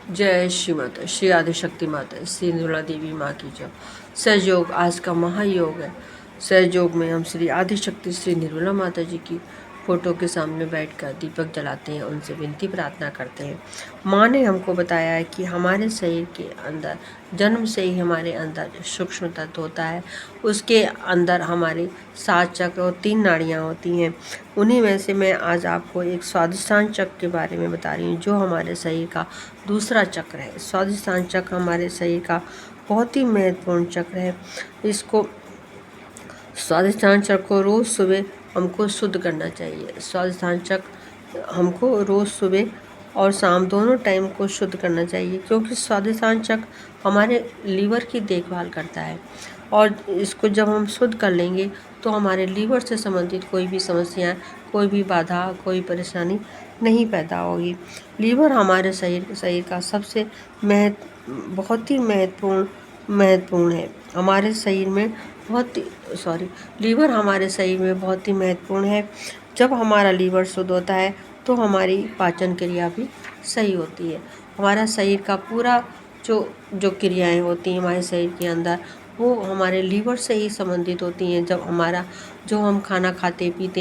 जय श्री माता, श्री आदिशक्ति माता, श्री निर्मला देवी माँ की जय। सहयोग आज का महायोग है। सहयोग में हम श्री आदिशक्ति श्री निर्मला माता जी की फोटो के सामने बैठकर दीपक जलाते हैं, उनसे विनती प्रार्थना करते हैं। माँ ने हमको बताया है कि हमारे शरीर के अंदर जन्म से ही हमारे अंदर सूक्ष्म तत्व होता है, उसके अंदर हमारे 7 चक्र और 3 नाड़ियाँ होती हैं। उन्हीं में से मैं आज आपको एक स्वादिष्टान चक्र के बारे में बता रही हूँ, जो हमारे शरीर का दूसरा चक्र है। स्वादिष्टान चक्र हमारे शरीर का बहुत ही महत्वपूर्ण चक्र है। इसको स्वादिष्टान चक्र को रोज़ सुबह हमको शुद्ध करना चाहिए। स्वादिष्टान चक्र हमको रोज़ सुबह और शाम दोनों टाइम को शुद्ध करना चाहिए, क्योंकि स्वादिष्टान चक्र हमारे लीवर की देखभाल करता है। और इसको जब हम शुद्ध कर लेंगे तो हमारे लीवर से संबंधित कोई भी समस्या, कोई भी बाधा, कोई परेशानी नहीं पैदा होगी। लीवर हमारे शरीर का सबसे बहुत ही महत्वपूर्ण है। हमारे शरीर में लीवर हमारे शरीर में बहुत ही महत्वपूर्ण है। जब हमारा लीवर शुद्ध होता है तो हमारी पाचन क्रिया भी सही होती है। हमारा शरीर का पूरा जो क्रियाएं होती हैं हमारे शरीर के अंदर, वो हमारे लीवर से ही संबंधित होती हैं। जब जो हम खाना खाते पीते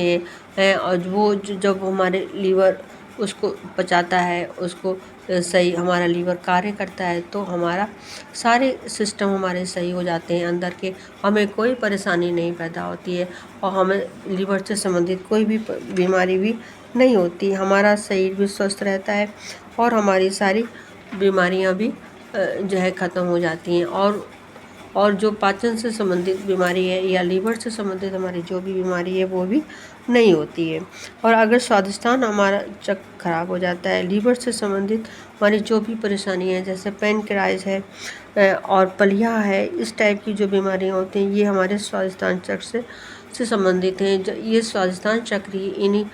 हैं और वो जब हमारे लीवर उसको पचाता है, उसको सही हमारा लीवर कार्य करता है, तो हमारा सारे सिस्टम हमारे सही हो जाते हैं अंदर के। हमें कोई परेशानी नहीं पैदा होती है और हमें लीवर से संबंधित कोई भी बीमारी भी नहीं होती। हमारा शरीर भी स्वस्थ रहता है और हमारी सारी बीमारियां भी जो है ख़त्म हो जाती हैं। और जो पाचन से संबंधित बीमारी है या लीवर से संबंधित हमारी जो भी बीमारी है वो भी नहीं होती है। और अगर स्वादिष्टान हमारा चक्र खराब हो जाता है, लीवर से संबंधित हमारी जो भी परेशानी है, जैसे पैनक्राइज है और पलिया है, इस टाइप की जो बीमारियां होती हैं, ये हमारे स्वादिष्टान चक्र से संबंधित हैं। ये स्वादिष्टान चक्र ही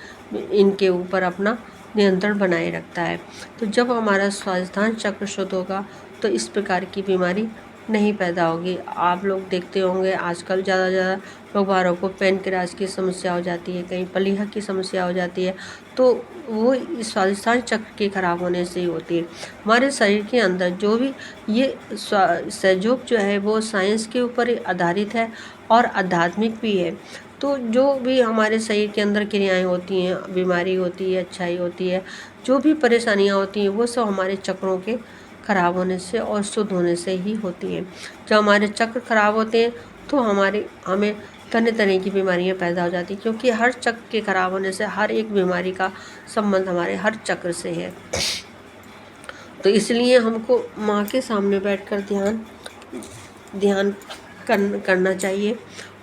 इनके ऊपर अपना नियंत्रण बनाए रखता है। तो जब हमारा स्वादिष्टान चक्र शुद्ध होगा तो इस प्रकार की बीमारी नहीं पैदा होगी। आप लोग देखते होंगे आजकल ज़्यादा लोगों को पैनक्रियाज की समस्या हो जाती है, कहीं प्लीहा की समस्या हो जाती है, तो वो इस स्वादिष्टान चक्र के खराब होने से ही होती है। हमारे शरीर के अंदर जो भी ये सहयोग जो है वो साइंस के ऊपर आधारित है और आध्यात्मिक भी है। तो जो भी हमारे शरीर के अंदर क्रियाएं होती हैं, बीमारी होती है, अच्छाई होती है, जो भी परेशानियां होती हैं, वो सब हमारे चक्रों के खराब होने से और शुद्ध होने से ही होती हैं। जब हमारे चक्र खराब होते हैं तो हमें तरह तरह की बीमारियां पैदा हो जाती हैं, क्योंकि हर चक्र के खराब होने से हर एक बीमारी का संबंध हमारे हर चक्र से है। तो इसलिए हमको माँ के सामने बैठकर ध्यान करना चाहिए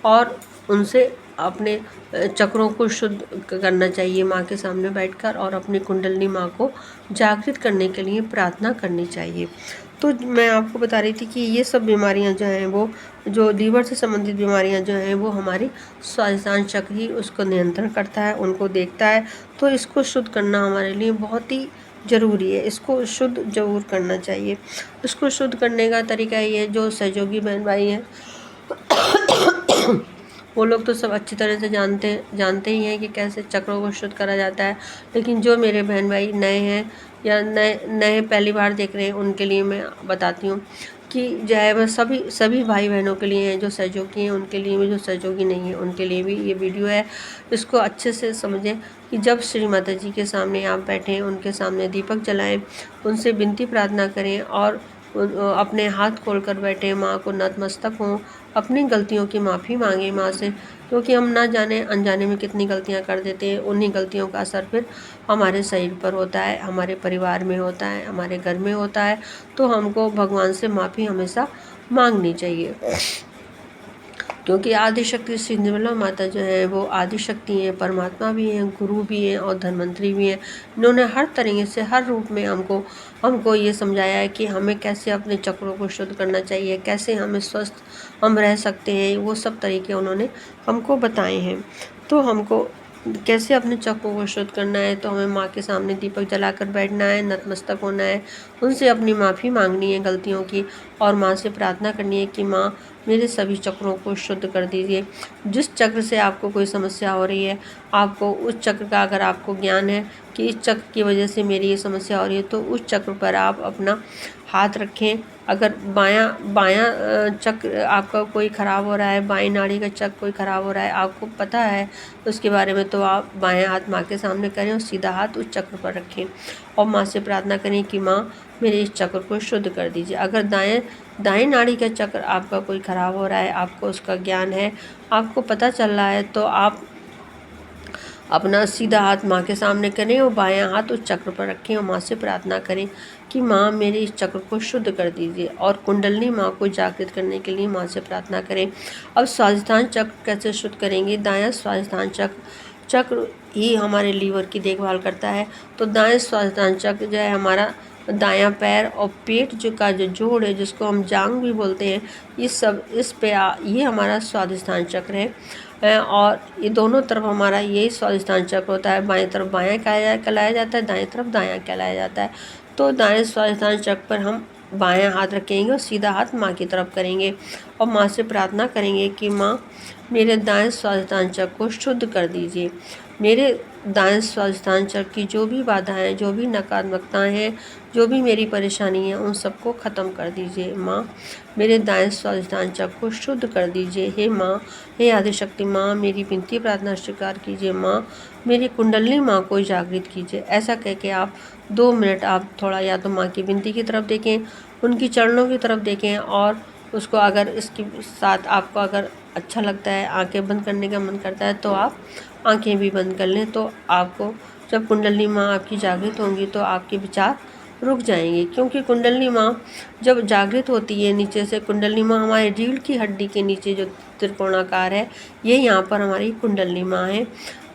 और उनसे अपने चक्रों को शुद्ध करना चाहिए माँ के सामने बैठकर, और अपनी कुंडलिनी माँ को जागृत करने के लिए प्रार्थना करनी चाहिए। तो मैं आपको बता रही थी कि ये सब बीमारियां जो हैं, वो जो लीवर से संबंधित बीमारियां जो हैं, वो हमारी स्वादिष्टान चक्र ही उसको नियंत्रण करता है, उनको देखता है। तो इसको शुद्ध करना हमारे लिए बहुत ही ज़रूरी है। इसको शुद्ध ज़रूर करना चाहिए। इसको शुद्ध करने का तरीका ये है, जो सहयोगी बहन भाई हैं वो लोग तो सब अच्छी तरह से जानते ही हैं कि कैसे चक्रों को शुद्ध करा जाता है। लेकिन जो मेरे बहन भाई नए हैं या नए पहली बार देख रहे हैं, उनके लिए मैं बताती हूँ कि जो है वह सभी भाई बहनों के लिए हैं, जो सहयोगी हैं उनके लिए भी, जो सहयोगी नहीं है उनके लिए भी ये वीडियो है। इसको अच्छे से समझें कि जब श्री माता जी के सामने आप बैठें, उनके सामने दीपक जलाएं, उनसे विनती प्रार्थना करें और अपने हाथ खोलकर बैठे, माँ को नतमस्तक हों, अपनी गलतियों की माफ़ी मांगे माँ से, क्योंकि हम ना जाने अनजाने में कितनी गलतियाँ कर देते हैं। उन्हीं गलतियों का असर फिर हमारे शरीर पर होता है, हमारे परिवार में होता है, हमारे घर में होता है। तो हमको भगवान से माफ़ी हमेशा मांगनी चाहिए, क्योंकि आदिशक्ति श्री निर्मला माता जो है वो आदिशक्ति हैं, परमात्मा भी हैं, गुरु भी हैं और धन्वंतरी भी हैं। इन्होंने हर तरीके से, हर रूप में हमको ये समझाया है कि हमें कैसे अपने चक्रों को शुद्ध करना चाहिए, कैसे हमें स्वस्थ हम रह सकते हैं। वो सब तरीके उन्होंने हमको बताए हैं। तो हमको कैसे अपने चक्रों को शुद्ध करना है, तो हमें माँ के सामने दीपक जलाकर बैठना है, नतमस्तक होना है, उनसे अपनी माफ़ी मांगनी है गलतियों की, और माँ से प्रार्थना करनी है कि माँ मेरे सभी चक्रों को शुद्ध कर दीजिए। जिस चक्र से आपको कोई समस्या हो रही है, आपको उस चक्र का अगर आपको ज्ञान है कि इस चक्र की वजह से मेरी ये समस्या हो रही है, तो उस चक्र पर आप अपना हाथ रखें। अगर बायां बायां चक्र आपका कोई ख़राब हो रहा है, बाईं नाड़ी का चक्र कोई ख़राब हो रहा है, आपको पता है उसके बारे में, तो आप बायां हाथ माँ के सामने करें और सीधा हाथ उस चक्र पर रखें और माँ से प्रार्थना करें कि माँ मेरे इस चक्र को शुद्ध कर दीजिए। अगर दाएं नाड़ी का चक्र आपका कोई ख़राब हो रहा है, आपको उसका ज्ञान है, आपको पता चल रहा है, तो आप अपना सीधा हाथ माँ के सामने करें और बायां हाथ उस चक्र पर रखें और माँ से प्रार्थना करें कि माँ मेरे इस चक्र को शुद्ध कर दीजिए। और कुंडलिनी माँ को जागृत करने के लिए माँ से प्रार्थना करें। अब स्वादिष्ठान चक्र कैसे शुद्ध करेंगे? दायां स्वादिष्ठान चक्र ही हमारे लीवर की देखभाल करता है। तो दाएं स्वादिष्ठान चक्र जो है हमारा दायां पैर और पेट जो जोड़ है, जिसको हम जांग भी बोलते हैं, ये हमारा स्वादिष्ठान चक्र है। और ये दोनों तरफ हमारा यही स्वादिष्ठान चक्र होता है। बाएं तरफ बायां कहलाया जाता है, दाएं तरफ दायां कहलाया जाता है। तो दाएं स्वादिष्ठान चक्र पर हम बायां हाथ रखेंगे और सीधा हाथ माँ की तरफ करेंगे और माँ से प्रार्थना करेंगे कि माँ मेरे दाएं स्वादिष्ठान चक्र को शुद्ध कर दीजिए। मेरे दाएं स्वादिष्ठान चक्र की जो भी बाधाएं, जो भी नकारात्मकताएं हैं, जो भी मेरी परेशानी है, उन सबको ख़त्म कर दीजिए। माँ मेरे दाएं स्वादिष्ठान चक्र को शुद्ध कर दीजिए। हे माँ, हे आदिशक्ति माँ, मेरी विनती प्रार्थना स्वीकार कीजिए। माँ मेरी कुंडलिनी माँ को जागृत कीजिए। ऐसा कह के आप 2 मिनट आप थोड़ा या तो माँ की विनती की तरफ देखें, उनकी चरणों की तरफ देखें, और उसको अगर इसके साथ आपको अगर अच्छा लगता है, आंखें बंद करने का मन करता है, तो आप आंखें भी बंद कर लें। तो आपको जब कुंडलिनी माँ आपकी जागृत होंगी तो आपके विचार रुक जाएंगे, क्योंकि कुंडलिनी माँ जब जागृत होती है नीचे से, कुंडलिनी माँ हमारे रीढ़ की हड्डी के नीचे जो त्रिकोणाकार है, ये यहाँ पर हमारी कुंडलिनी माँ है।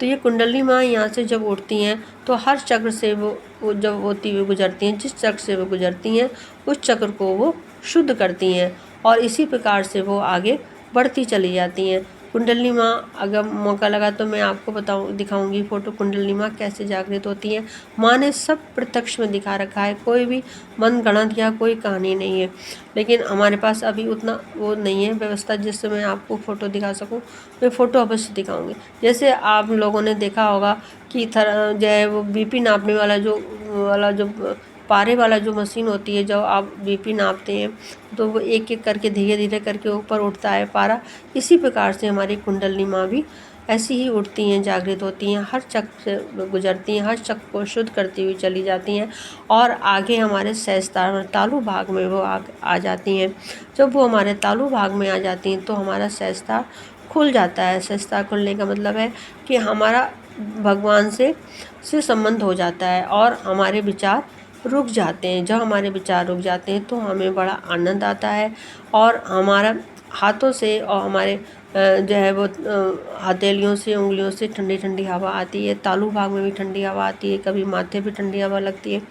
तो ये कुंडलिनी माँ यहाँ से जब उठती हैं तो हर चक्र से वो जब होती हुई गुजरती हैं, जिस चक्र से वो गुजरती हैं उस चक्र को वो शुद्ध करती हैं और इसी प्रकार से वो आगे बढ़ती चली जाती हैं। कुंडलिनी माँ, अगर मौका लगा तो मैं आपको दिखाऊंगी फ़ोटो कुंडलिनी माँ कैसे जागृत होती हैं। माँ ने सब प्रत्यक्ष में दिखा रखा है, कोई भी मन गढ़ंत या कोई कहानी नहीं है। लेकिन हमारे पास अभी उतना वो नहीं है व्यवस्था जिससे मैं आपको फ़ोटो दिखा सकूं। मैं फ़ोटो अवश्य दिखाऊंगी। जैसे आप लोगों ने देखा होगा कि जो है वो बीपी नापने वाला जो पारे वाला जो मशीन होती है, जब आप बीपी नापते हैं तो वो एक एक करके धीरे धीरे करके ऊपर उठता है पारा। इसी प्रकार से हमारी कुंडलिनी माँ भी ऐसी ही उठती हैं, जागृत होती हैं, हर चक्र से गुजरती हैं, हर चक्र को शुद्ध करती हुई चली जाती हैं और आगे हमारे सहस्त्रार तालु भाग में वो आ जाती हैं। जब वो हमारे तालु भाग में आ जाती हैं तो हमारा सहस्त्रार खुल जाता है। सहस्त्रार खुलने का मतलब है कि हमारा भगवान से संबंध हो जाता है और हमारे विचार रुक जाते हैं। जब हमारे विचार रुक जाते हैं तो हमें बड़ा आनंद आता है और हमारा हाथों से और हमारे जो है वो हथेलियों से, उंगलियों से ठंडी ठंडी हवा आती है। तालु भाग में भी ठंडी हवा आती है, कभी माथे पे ठंडी हवा लगती है।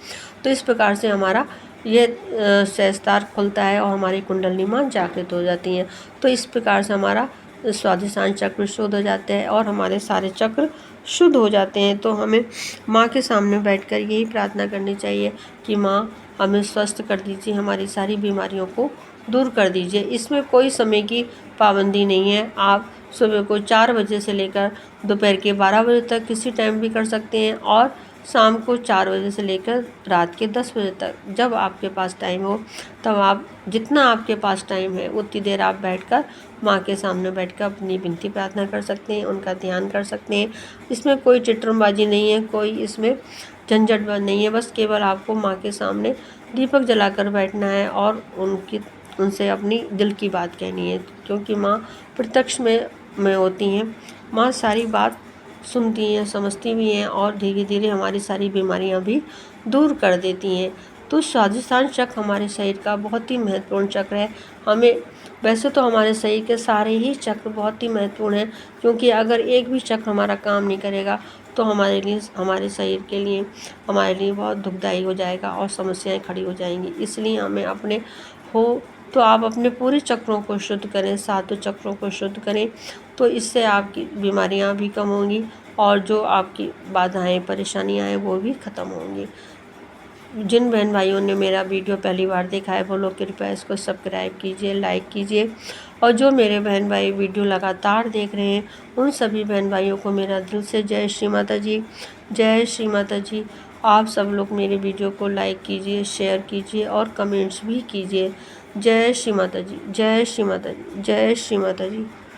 तो इस प्रकार से हमारा ये सहस्त्रार खुलता है और हमारी कुंडलिनी माँ जागृत हो जाती हैं। तो इस प्रकार से हमारा स्वादिष्ठान चक्र शुद्ध हो जाते हैं और हमारे सारे चक्र शुद्ध हो जाते हैं। तो हमें माँ के सामने बैठकर यही प्रार्थना करनी चाहिए कि माँ हमें स्वस्थ कर दीजिए, हमारी सारी बीमारियों को दूर कर दीजिए। इसमें कोई समय की पाबंदी नहीं है। आप सुबह को 4 बजे से लेकर दोपहर के 12 बजे तक किसी टाइम भी कर सकते हैं और शाम को 4 बजे से लेकर रात के 10 बजे तक, जब आपके पास टाइम हो तब आप, जितना आपके पास टाइम है उतनी देर आप बैठकर माँ के सामने बैठकर अपनी विनती प्रार्थना कर सकते हैं, उनका ध्यान कर सकते हैं। इसमें कोई चिट्रमबाजी नहीं है, कोई इसमें झंझट नहीं है। बस केवल आपको माँ के सामने दीपक जलाकर बैठना है और उनसे अपनी दिल की बात कहनी है, क्योंकि माँ प्रत्यक्ष में होती हैं। माँ सारी बात सुनती हैं, समझती भी हैं और धीरे धीरे हमारी सारी बीमारियां भी दूर कर देती हैं। तो स्वादिष्ठान चक्र हमारे शरीर का बहुत ही महत्वपूर्ण चक्र है। हमें वैसे तो हमारे शरीर के सारे ही चक्र बहुत ही महत्वपूर्ण हैं, क्योंकि अगर एक भी चक्र हमारा काम नहीं करेगा तो हमारे शरीर के लिए, हमारे लिए बहुत दुखदायी हो जाएगा और समस्याएं खड़ी हो जाएंगी। इसलिए हमें अपने तो आप अपने पूरे चक्रों को शुद्ध करें, 7 चक्रों को शुद्ध करें, तो इससे आपकी बीमारियां भी कम होंगी और जो आपकी बाधाएं परेशानियां हैं वो भी ख़त्म होंगी। जिन बहन भाइयों ने मेरा वीडियो पहली बार देखा है वो लोग कृपया इसको सब्सक्राइब कीजिए, लाइक कीजिए। और जो मेरे बहन भाई वीडियो लगातार देख रहे हैं उन सभी बहन भाइयों को मेरा दिल से जय श्री माता जी, जय श्री माता जी। आप सब लोग मेरे वीडियो को लाइक कीजिए, शेयर कीजिए और कमेंट्स भी कीजिए। जय श्री माता जी, जय श्री माता जी, जय श्री माता जी।